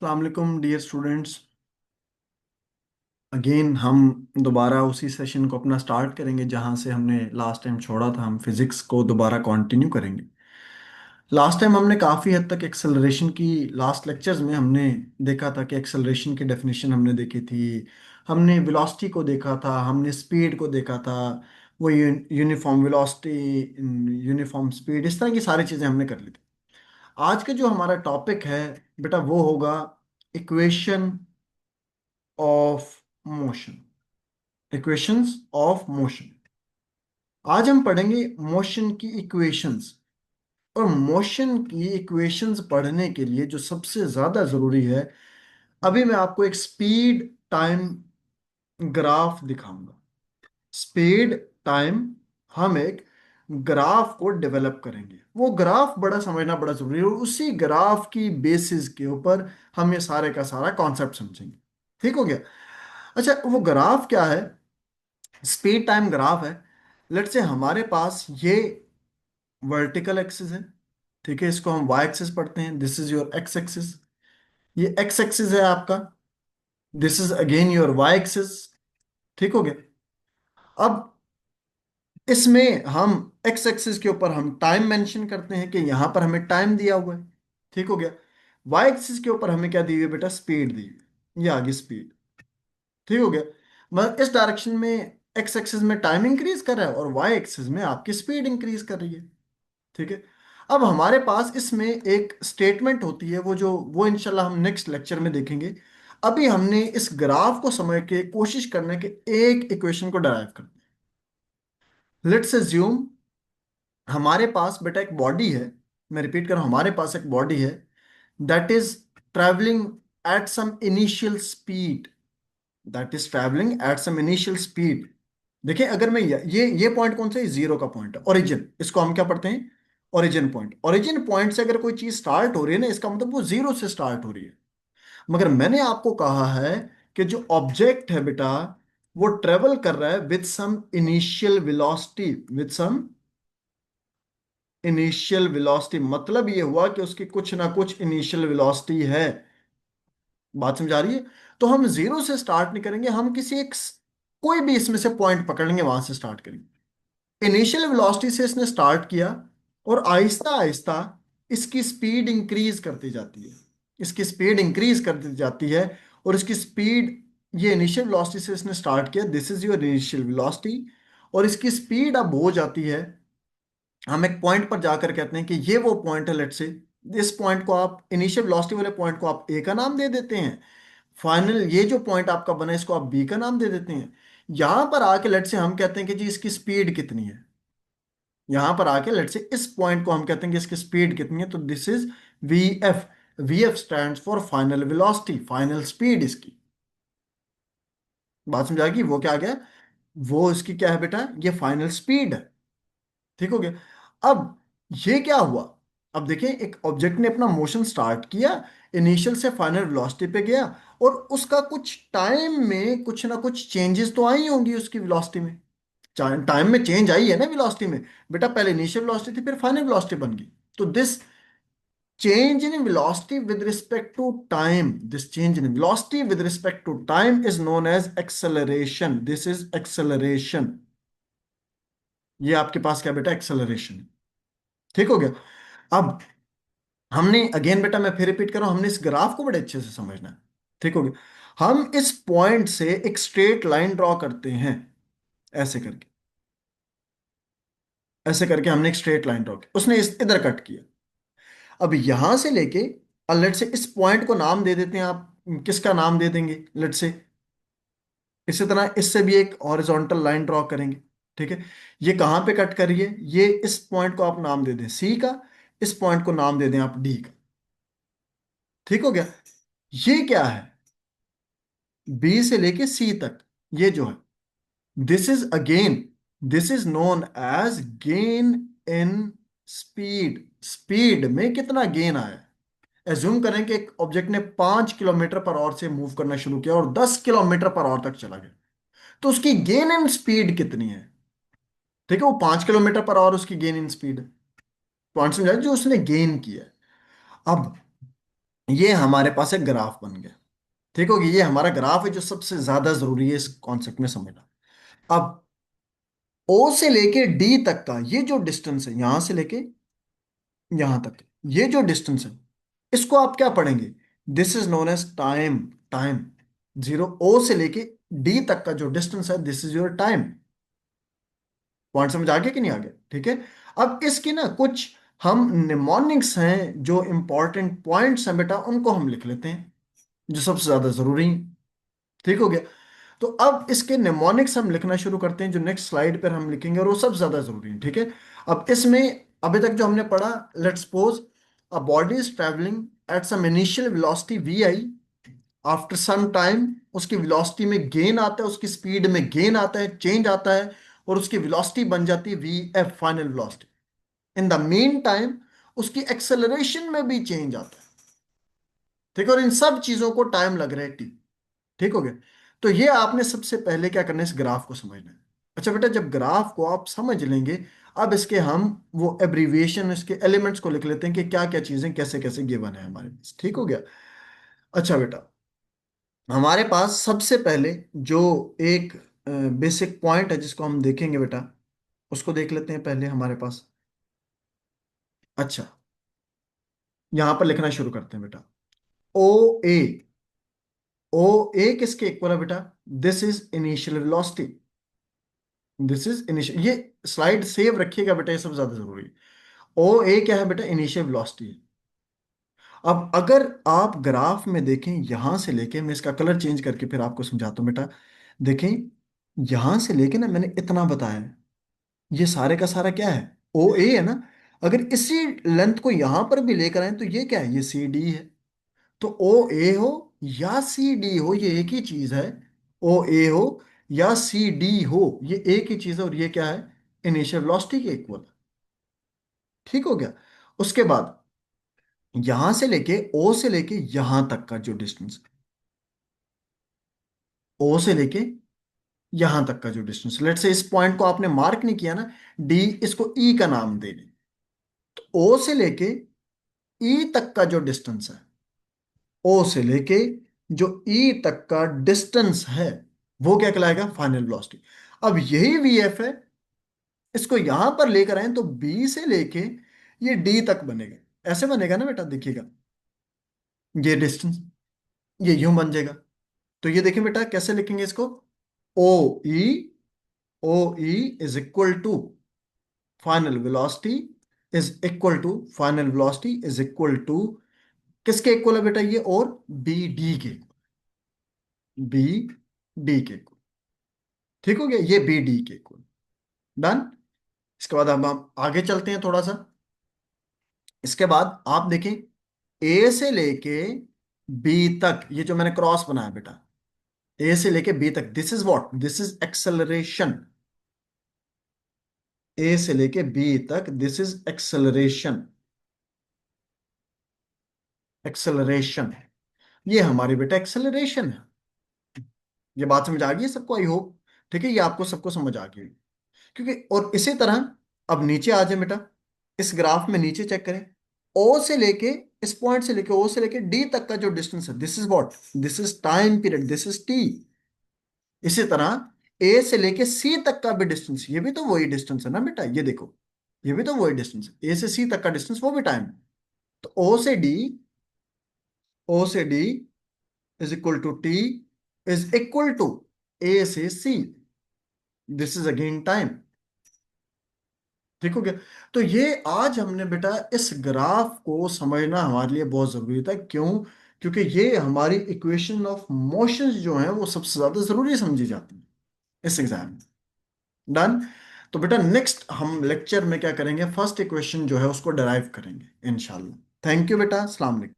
अस्सलाम dear students. Again हम दोबारा उसी सेशन को अपना स्टार्ट करेंगे जहां से हमने लास्ट टाइम छोड़ा था। हम फिजिक्स को दोबारा कंटिन्यू करेंगे। लास्ट टाइम हमने काफ़ी हद तक एक्सेलरेशन की, लास्ट लेक्चर्स में हमने देखा था कि एक्सेलरेशन की डेफिनेशन हमने देखी थी। हमने वेलोसिटी को देखा था, हमने स्पीड को देखा था। वो यूनिफॉर्म वेलोसिटी, यूनिफॉर्म स्पीड, इस तरह की सारी चीज़ें हमने कर ली थी। आज का जो हमारा टॉपिक है बेटा वो होगा equation of motion. Equations of motion. आज हम पढ़ेंगे मोशन की इक्वेशंस। और मोशन की इक्वेशंस पढ़ने के लिए जो सबसे ज्यादा जरूरी है, अभी मैं आपको एक स्पीड टाइम ग्राफ दिखाऊंगा। स्पीड टाइम, हम एक ग्राफ को डेवलप करेंगे। वो ग्राफ बड़ा समझना बड़ा जरूरी है और उसी ग्राफ की बेसिस के ऊपर हम ये सारे का सारा कॉन्सेप्ट समझेंगे। ठीक हो गया? अच्छा, वो ग्राफ क्या है? स्पीड टाइम ग्राफ है। लेट से हमारे पास ये वर्टिकल एक्सिस है। ठीक है, इसको हम वाई एक्सिस पढ़ते हैं। This is your X axis. ये एक्स एक्सिस है आपका। This is again your Y axis. ठीक हो गया? अब इसमें हम एक्स एक्सिस के ऊपर हम टाइम मेंशन करते हैं कि यहां पर हमें टाइम दिया हुआ है। ठीक हो गया? वाई एक्सिस के ऊपर हमें क्या दी हुई है बेटा? स्पीड दी हुई है। ये आगे स्पीड। ठीक हो गया? मतलब इस डायरेक्शन में एक्स एक्सिस में टाइम इंक्रीज कर रहा है और वाई एक्सिस में आपकी स्पीड इंक्रीज कर रही है। ठीक है? अब हमारे पास इसमें एक स्टेटमेंट होती है, वो इंशाल्लाह हम नेक्स्ट लेक्चर में देखेंगे। अभी हमने इस ग्राफ को समझ के कोशिश करने के एक इक्वेशन को डराइव करना है। लेट्स अज्यूम हमारे पास बेटा एक बॉडी है। मैं रिपीट कर रहा हूं, हमारे पास एक बॉडी है that is travelling at some initial speed. That is travelling at some initial speed. देखिए, अगर मैं ये पॉइंट कौन सा है? जीरो का पॉइंट है, ओरिजिन। इसको हम क्या पढ़ते हैं? Origin point. ओरिजिन पॉइंट से अगर कोई चीज स्टार्ट हो रही है ना, इसका मतलब वो जीरो से स्टार्ट हो रही है। मगर मैंने आपको कहा है कि जो ऑब्जेक्ट है बेटा, वो ट्रेवल कर रहा है with some initial velocity. With some initial velocity मतलब ये हुआ कि उसकी कुछ ना कुछ इनिशियल वेलोसिटी है। बात समझ आ रही है? तो हम जीरो से स्टार्ट नहीं करेंगे, हम किसी एक कोई भी इसमें से पॉइंट पकड़ लेंगे, वहां से स्टार्ट करेंगे। इनिशियल वेलोसिटी से इसने स्टार्ट किया और आहिस्ता आहिस्ता इसकी स्पीड इंक्रीज करती जाती है। इसकी स्पीड इंक्रीज करती जाती है और इसकी स्पीड, ये इनिशियल वेलोसिटी से इसने स्टार्ट किया, this is your initial velocity. और इसकी स्पीड अब हो जाती है, हम एक पॉइंट पर जाकर कहते हैं कि ये वो पॉइंट है। लेट्स से इस पॉइंट को आप, इनिशियल वेलोसिटी वाले पॉइंट को आप ए का नाम दे देते हैं। फाइनल ये जो पॉइंट आपका बना है, इसको आप बी का नाम दे देते हैं। यहां पर आके लेट्स से हम कहते हैं कि जी इसकी स्पीड कितनी है। यहां पर आके लेट्स से इस पॉइंट को हम कहते हैं कि इसकी स्पीड कितनी है, तो this is V F. V F stand for final velocity, final speed इसकी। बात समझ आएगी? वो क्या आ गया? वो इसकी क्या है बेटा? ये फाइनल स्पीड है। ठीक हो गया? अब ये क्या हुआ? अब देखिए, एक ऑब्जेक्ट ने अपना मोशन स्टार्ट किया, इनिशियल से फाइनल वेलोसिटी पे गया, और उसका कुछ टाइम में कुछ ना कुछ चेंजेस तो आई होंगी उसकी वेलोसिटी में। टाइम में चेंज आई है ना वेलोसिटी में। बेटा पहले इनिशियल वेलोसिटी थी, फिर फाइनल वेलोसिटी बन गई। तो this change in velocity with respect to time, this change in velocity with respect to time is known as acceleration. This is acceleration. ये आपके पास क्या बेटा? एक्सेलरेशन। ठीक हो गया? अब हमने अगेन बेटा, मैं फिर रिपीट कर रहा हूं, हमने इस ग्राफ को बड़े अच्छे से समझना है। ठीक हो गया? हम इस पॉइंट से एक स्ट्रेट लाइन ड्रॉ करते हैं, ऐसे करके। ऐसे करके हमने एक स्ट्रेट लाइन ड्रॉ की, उसने इस इधर कट किया। अब यहां से लेके लेट से इस पॉइंट को नाम दे देते हैं आप। किसका नाम दे देंगे? लेट से इसी तरह इससे भी एक हॉरिजॉन्टल लाइन ड्रॉ करेंगे। ठीक है? ये कहां पे कट करिए? ये इस पॉइंट को आप नाम दे दें सी का, इस पॉइंट को नाम दे दें आप डी का। ठीक हो गया? ये क्या है? बी से लेके सी तक ये जो है, this is again, this is known as gain in speed. Speed में कितना गेन आया? एज्यूम करें कि एक ऑब्जेक्ट ने 5 किलोमीटर पर आवर से मूव करना शुरू किया और 10 किलोमीटर पर आवर तक चला गया, तो उसकी गेन इन स्पीड कितनी है? ठीक है, वो 5 किलोमीटर पर आवर उसकी गेन इन स्पीड है। पॉइंट समझा जो उसने गेन किया है। अब ये हमारे पास एक ग्राफ बन गया। ठीक होगी, ये हमारा ग्राफ है जो सबसे ज्यादा जरूरी है इस कॉन्सेप्ट में समझना। अब ओ से लेके डी तक का ये जो डिस्टेंस है, यहां से लेके यहां तक, ये जो डिस्टेंस है, इसको आप क्या पढ़ेंगे? This is known as time. Time. Zero, O से लेके डी तक का जो डिस्टेंस है, this is your time. Point समझ आ गया कि नहीं आ गया? ठीक है। अब इसकी ना कुछ हम निमोनिक्स हैं, जो इंपॉर्टेंट पॉइंट्स हैं बेटा, उनको हम लिख लेते हैं, जो सबसे ज्यादा जरूरी है। ठीक हो गया। तो अब इसके निमोनिक्स हम लिखना शुरू करते हैं, जो नेक्स्ट स्लाइड पर हम लिखेंगे, और वो सबसे ज्यादा जरूरी है। ठीक है। अब इसमें अभी तक जो हमने पढ़ा, let's suppose a body is travelling at some initial velocity V I, after some time उसकी वेलोसिटी में गेन आता है, उसकी स्पीड में गेन आता है, चेंज आता है, और उसकी वेलोसिटी बन जाती है V F, final velocity. In the mean time उसकी एक्सेलरेशन में भी चेंज आता है। ठीक है। और इन सब चीजों को टाइम लग रहा है टी। ठीक हो गया। तो ये आपने सबसे पहले क्या करना है, इस ग्राफ को समझना है। अच्छा बेटा, जब ग्राफ को आप समझ लेंगे, अब इसके हम वो एब्रीविएशन, इसके एलिमेंट्स को लिख लेते हैं कि क्या क्या चीजें कैसे कैसे गिवन है हमारे पास। ठीक हो गया। अच्छा बेटा, हमारे पास सबसे पहले जो एक बेसिक पॉइंट है जिसको हम देखेंगे बेटा, उसको देख लेते हैं पहले हमारे पास। अच्छा, यहां पर लिखना शुरू करते हैं बेटा। ओ ए। ओ ए किसके इक्वल है बेटा? This is initial velocity. This is initial, ये स्लाइड सेव रखिएगा बेटा, ये सब ज्यादा जरूरी है। ओ ए क्या है बेटा? इनिशियल वेलोसिटी है। अब अगर आप ग्राफ में देखें, यहां से लेके, मैं इसका कलर चेंज करके फिर आपको समझाता हूं बेटा। देखें, यहां से लेके ना, मैंने इतना बताया है, ये सारे का सारा क्या है? ओ ए है ना। अगर इसी लेंथ को यहां पर भी लेकर आए तो ये क्या है? ये सी डी है। तो ओ ए हो या सी डी हो, ये एक ही चीज है। ओ ए हो या सी डी हो, ये एक ही चीज है, और ये क्या है? इनिशियल वेलोसिटी के इक्वल। ठीक हो गया। उसके बाद यहां से लेके, ओ से लेके यहां तक का जो डिस्टेंस, ओ से लेके यहां तक का जो डिस्टेंस, लेट से इस पॉइंट को आपने मार्क नहीं किया ना, डी, इसको ई का नाम दे दें। तो ओ से लेके ई तक का जो डिस्टेंस है, ओ से लेके जो ई तक का डिस्टेंस है, वो क्या कहलाएगा? Final velocity. अब यही वी एफ है, इसको यहां पर लेकर आए तो बी से लेके ये डी तक बनेगा। ऐसे बनेगा ना बेटा, देखिएगा, ये डिस्टेंस, ये यूं बन जाएगा। तो ये देखिए बेटा, कैसे लिखेंगे इसको? O E, O E is equal to final velocity, is equal to final velocity is equal to किसके इक्वल है बेटा? ये, और बी डी के, बी डी के इक्वल। ठीक हो गया, ये बी डी के इक्वल। डन। इसके बाद अब हम आगे चलते हैं थोड़ा सा। इसके बाद आप देखें, ए से लेके बी तक, ये जो मैंने क्रॉस बनाया बेटा, ए से लेके बी तक, this is what? This is acceleration. A से लेके बी तक, दिस इज एक्सेलरेशन। एक्सेलरेशन है, ये हमारी बेटा एक्सेलरेशन है। ये बात समझ आ गई है सबको, आई होप। ठीक है, ये आपको सबको समझ आ गई। क्योंकि और इसी तरह अब नीचे आ जाए बेटा, इस ग्राफ में नीचे चेक करें। ओ से लेके, इस पॉइंट से लेके, ओ से लेके डी तक का जो डिस्टेंस है, this is what? This is time period, this is T. इसी तरह ए से लेके सी तक का भी डिस्टेंस, ये भी तो वही डिस्टेंस है ना बेटा, ये देखो, ये भी तो वही डिस्टेंस है, ए से सी तक का डिस्टेंस, वो भी टाइम। तो ओ से डी, ओ से D is equal to T, is equal to A से C, this is again time. ठीक हो गया। तो ये आज हमने बेटा इस ग्राफ को समझना हमारे लिए बहुत जरूरी था। क्यों? क्योंकि ये हमारी इक्वेशन ऑफ मोशंस जो है, वो सबसे ज्यादा जरूरी समझी जाती है इस एग्जाम में। डन। तो बेटा नेक्स्ट हम लेक्चर में क्या करेंगे, फर्स्ट इक्वेशन जो है उसको डराइव करेंगे इंशाल्लाह। थैंक यू बेटा, अस्सलाम वालेकुम।